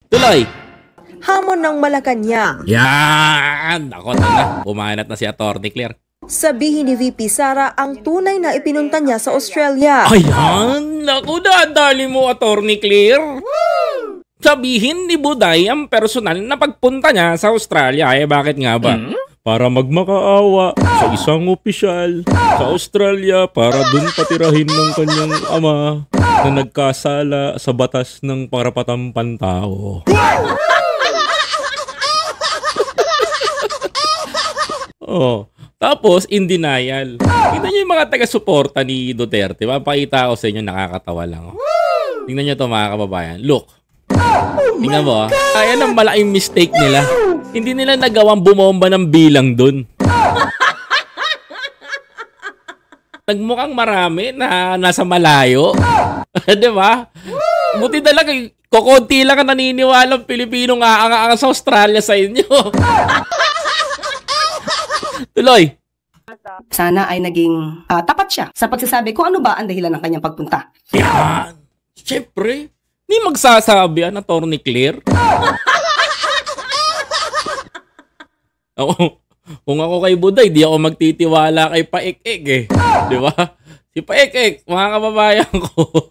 Tuloy. Hamon ng Malacanang. Yan! Ako na. Bumanat na si Atty. Claire. Sabihin ni VP Sara ang tunay na ipinunta niya sa Australia. Ayan! Naku, dadali mo, Atty. Claire. Sabihin ni Buday ang personal na pagpunta niya sa Australia. Eh, bakit nga ba? Para magmakaawa sa isang opisyal sa Australia para dun patirahin ng kanyang ama na nagkasala sa batas ng karapatang pantao. Oh, tapos in denial. Tingnan niyo yung mga taga-suporta ni Duterte. Mapakita ko sa inyo, nakakatawa lang. Tingnan niyo to, mga kababayan. Look. Tingnan mo. Ayan ang malaking mistake nila. Hindi nila nagawang bumomba ng bilang dun. Nagmukhang marami na nasa malayo. Diba? Buti na lang, kukunti lang ang naniniwalang Pilipinong aang-aang sa Australia sa inyo. Tuloy. Sana ay naging tapat siya sa pagsasabi kung ano ba ang dahilan ng kanyang pagpunta. Yan. Siyempre, hindi magsasabi ang Atty. Claire. Kung ako kay Buday, di ako magtitiwala kay Paik-Ik eh. Di ba? Si Paik-Ik, mga kababayan ko.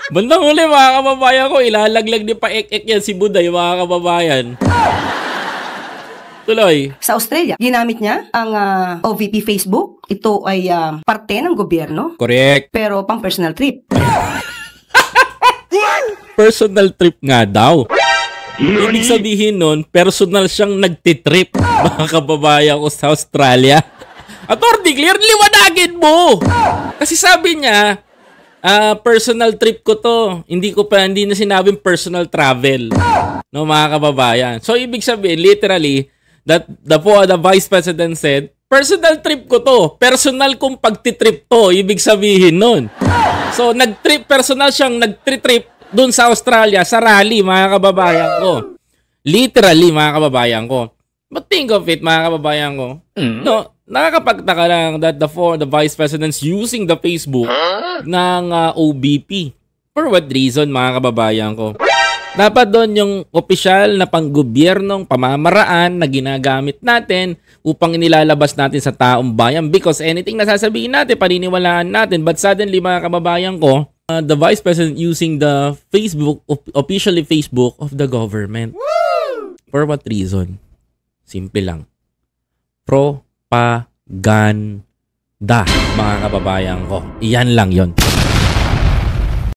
Bandang huli, mga kababayan ko, ilalaglag ni Paik-Ik yan si Buday, mga kababayan. Tuloy. Sa Australia, ginamit niya ang OVP Facebook. Ito ay parte ng gobyerno. Correct. Pero pang personal trip. Personal trip nga daw. Ibig sabihin nun, personal siyang nagtitrip, mga kababayan ko sa Australia. Atty. Claire, liwanagin mo! Kasi sabi niya, personal trip ko to. Hindi na sinabing personal travel. No, mga kababayan. So, ibig sabihin, literally, that the Vice President said, personal trip ko to. Personal kong pagtitrip to. Ibig sabihin nun. So, personal siyang nagtitrip dun sa Australia, sa rally, mga kababayan ko. Literally, mga kababayan ko. But think of it, mga kababayan ko. No, nakakapagtaka lang that the Vice President's using the Facebook ng OBP. For what reason, mga kababayan ko? Dapat doon yung opisyal na panggobyernong pamamaraan na ginagamit natin upang inilalabas natin sa taong bayan because anything na sasabihin natin, paniniwalaan natin. But suddenly, mga kababayan ko, the Vice President using the Facebook, officially Facebook of the government. For what reason? Simple lang. Propaganda, mga kababayan ko. Iyan lang yon.